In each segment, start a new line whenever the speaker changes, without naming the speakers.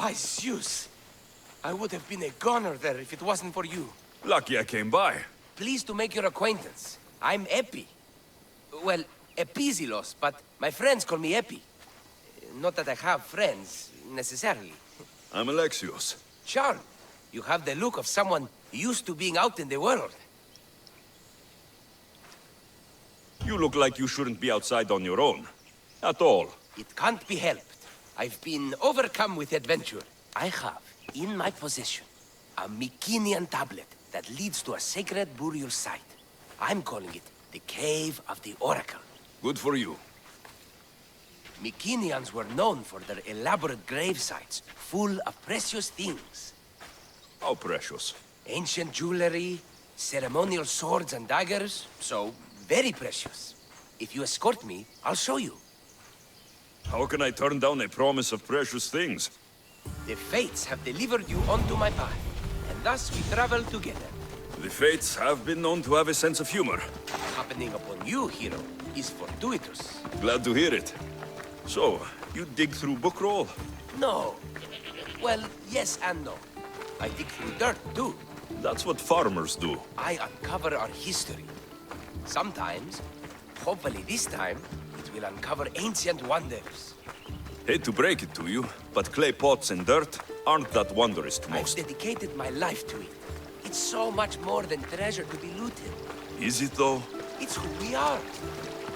By Zeus! I would have been a goner there if it wasn't for you.
Lucky I came by.
Pleased to make your acquaintance. I'm Epi. Well, Epizilos, but my friends call me Epi. Not that I have friends, necessarily.
I'm Alexios.
Charm. You have the look of someone used to being out in the world.
You look like you shouldn't be outside on your own. At all.
It can't be helped. I've been overcome with adventure. I have, in my possession, a Mycenaean tablet that leads to a sacred burial site. I'm calling it the Cave of the Oracle.
Good for you.
Mycenaeans were known for their elaborate grave sites, full of precious things.
How precious.
Ancient jewelry, ceremonial swords and daggers, so very precious. If you escort me, I'll show you.
How can I turn down a promise of precious things?
The Fates have delivered you onto my path, and thus we travel together.
The Fates have been known to have a sense of humor.
Happening upon you, hero, is fortuitous.
Glad to hear it. So, you dig through book roll?
No. Well, yes and no. I dig through dirt, too.
That's what farmers do.
I uncover our history. Sometimes, hopefully this time, it will uncover ancient wonders.
Hate to break it to you, but clay pots and dirt aren't that wondrous to
I've
most.
dedicated my life to it. It's so much more than treasure to be looted.
Is it though?
It's who we are.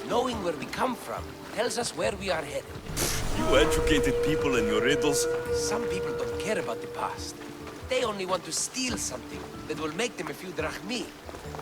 Knowing where we come from tells us where we are headed.
You educated people and your riddles?
Some people don't care about the past. They only want to steal something that will make them a few drachmi.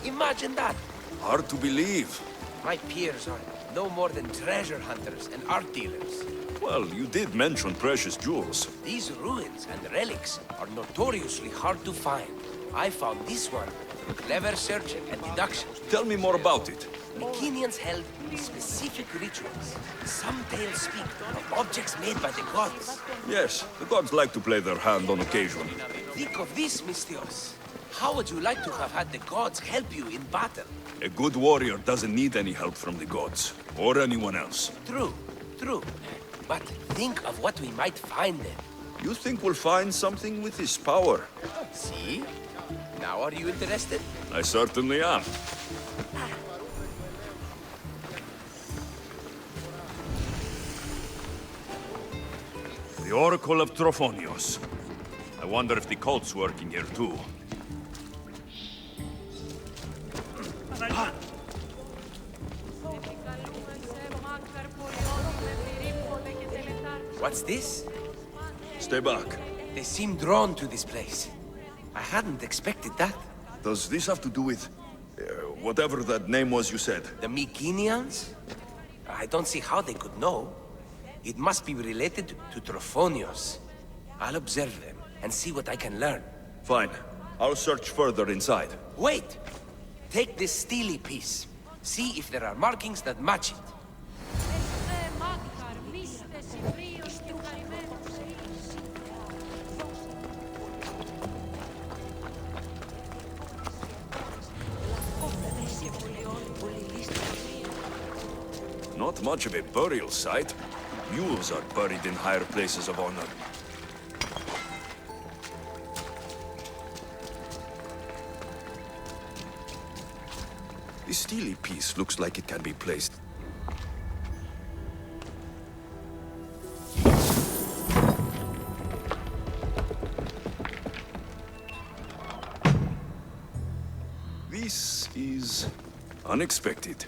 Imagine that.
Hard to believe.
My peers are no more than treasure hunters and art dealers.
Well, you did mention precious jewels.
These ruins and relics are notoriously hard to find. I found this one through clever searching and deduction.
Tell me more about it.
Mycenaeans held specific rituals. Some tales speak of objects made by the gods.
Yes, the gods like to play their hand on occasion.
Think of this, Mystios. How would you like to have had the gods help you in battle?
A good warrior doesn't need any help from the gods, or anyone else.
True, true. But think of what we might find there.
You think we'll find something with this power?
See? Now are you interested?
I certainly am. The Oracle of Trophonios. I wonder if the cult's working here too.
What's this?
Stay back.
They seem drawn to this place. I hadn't expected that.
Does this have to do with... whatever that name was you said?
The Mycenaeans? I don't see how they could know. It must be related to Trophonios. I'll observe them and see what I can learn.
Fine. I'll search further inside.
Wait! Take this steely piece. See if there are markings that match it.
Not much of a burial site. Mules are buried in higher places of honor. The steely piece looks like it can be placed. This is unexpected.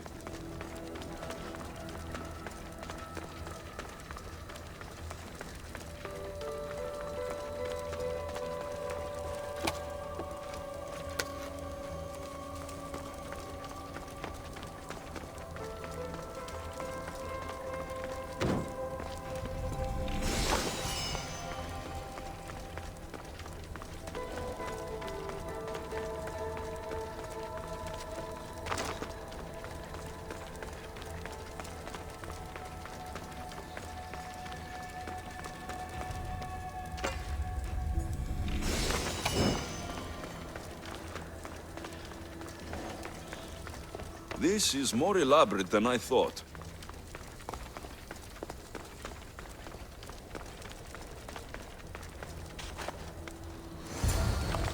This is more elaborate than I thought.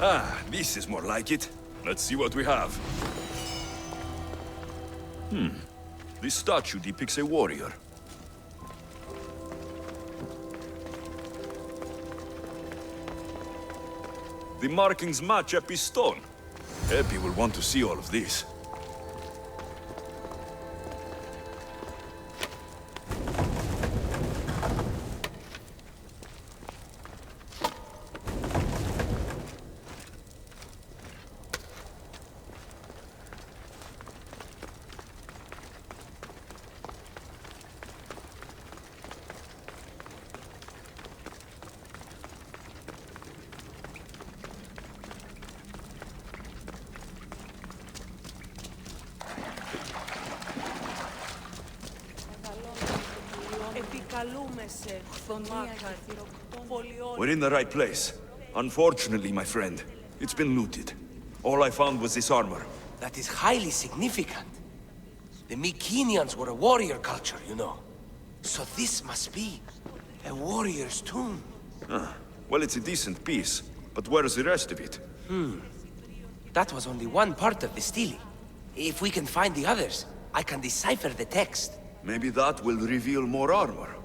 Ah, this is more like it. Let's see what we have. This statue depicts a warrior. The markings match Epi's stone. Epi will want to see all of this. We're in the right place. Unfortunately, my friend, it's been looted. All I found was this armor.
That is highly significant. The Mycenaeans were a warrior culture, you know. So this must be a warrior's tomb.
Well, it's a decent piece, but where's the rest of it?
That was only one part of the stele. If we can find the others, I can decipher the text.
Maybe that will reveal more armor.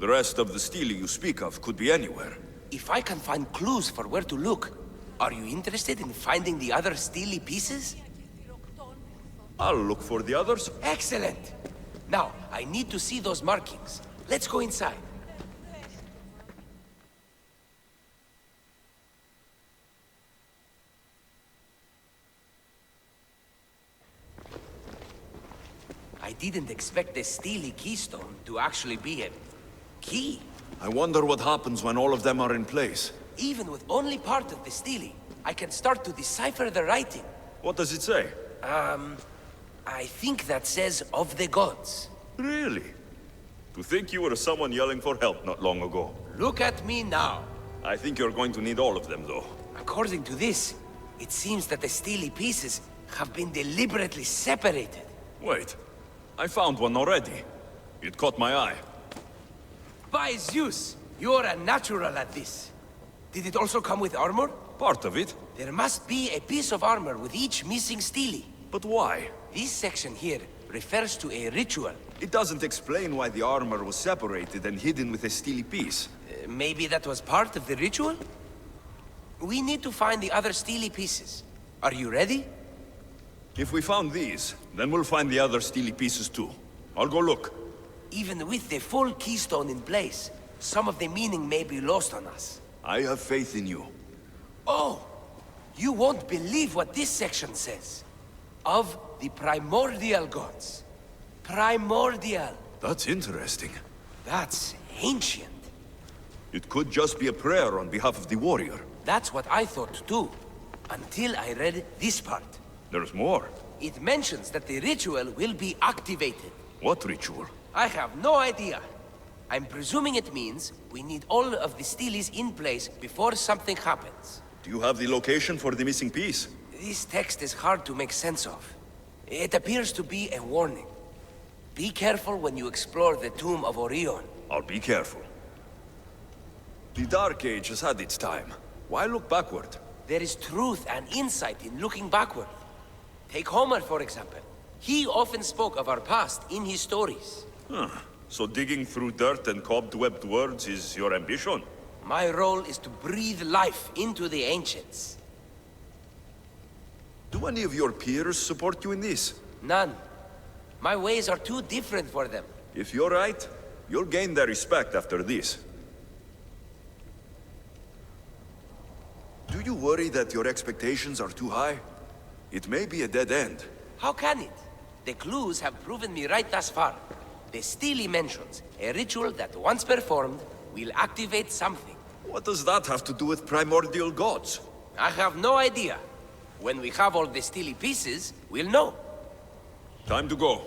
The rest of the stele you speak of could be anywhere.
If I can find clues for where to look, are you interested in finding the other stele pieces?
I'll look for the others.
Excellent! Now, I need to see those markings. Let's go inside. I didn't expect the stele keystone to actually be a key.
I wonder what happens when all of them are in place.
Even with only part of the stele, I can start to decipher the writing.
What does it say?
I think that says of the gods.
Really? To think you were someone yelling for help not long ago.
Look at me now.
I think you're going to need all of them, though.
According to this, it seems that the stele pieces have been deliberately separated.
Wait. I found one already. It caught my eye.
By Zeus, you're a natural at this. Did it also come with armor?
Part of it.
There must be a piece of armor with each missing stele.
But why?
This section here refers to a ritual.
It doesn't explain why the armor was separated and hidden with a stele piece.
Maybe that was part of the ritual? We need to find the other stele pieces. Are you ready?
If we found these, then we'll find the other stele pieces too. I'll go look.
Even with the full keystone in place, some of the meaning may be lost on us.
I have faith in you.
Oh! You won't believe what this section says. Of the primordial gods. Primordial.
That's interesting.
That's ancient.
It could just be a prayer on behalf of the warrior.
That's what I thought too. Until I read this part.
There's more.
It mentions that the ritual will be activated.
What ritual?
I have no idea. I'm presuming it means we need all of the steles in place before something happens.
Do you have the location for the missing piece?
This text is hard to make sense of. It appears to be a warning. Be careful when you explore the tomb of Orion.
I'll be careful. The Dark Age has had its time. Why look backward?
There is truth and insight in looking backward. Take Homer, for example. He often spoke of our past in his stories.
So digging through dirt and cobwebbed words is your ambition?
My role is to breathe life into the ancients.
Do any of your peers support you in this?
None. My ways are too different for them.
If you're right, you'll gain their respect after this. Do you worry that your expectations are too high? It may be a dead end.
How can it? The clues have proven me right thus far. The stele mentions a ritual that once performed will activate something.
What does that have to do with primordial gods?
I have no idea. When we have all the stele pieces, we'll know.
Time to go.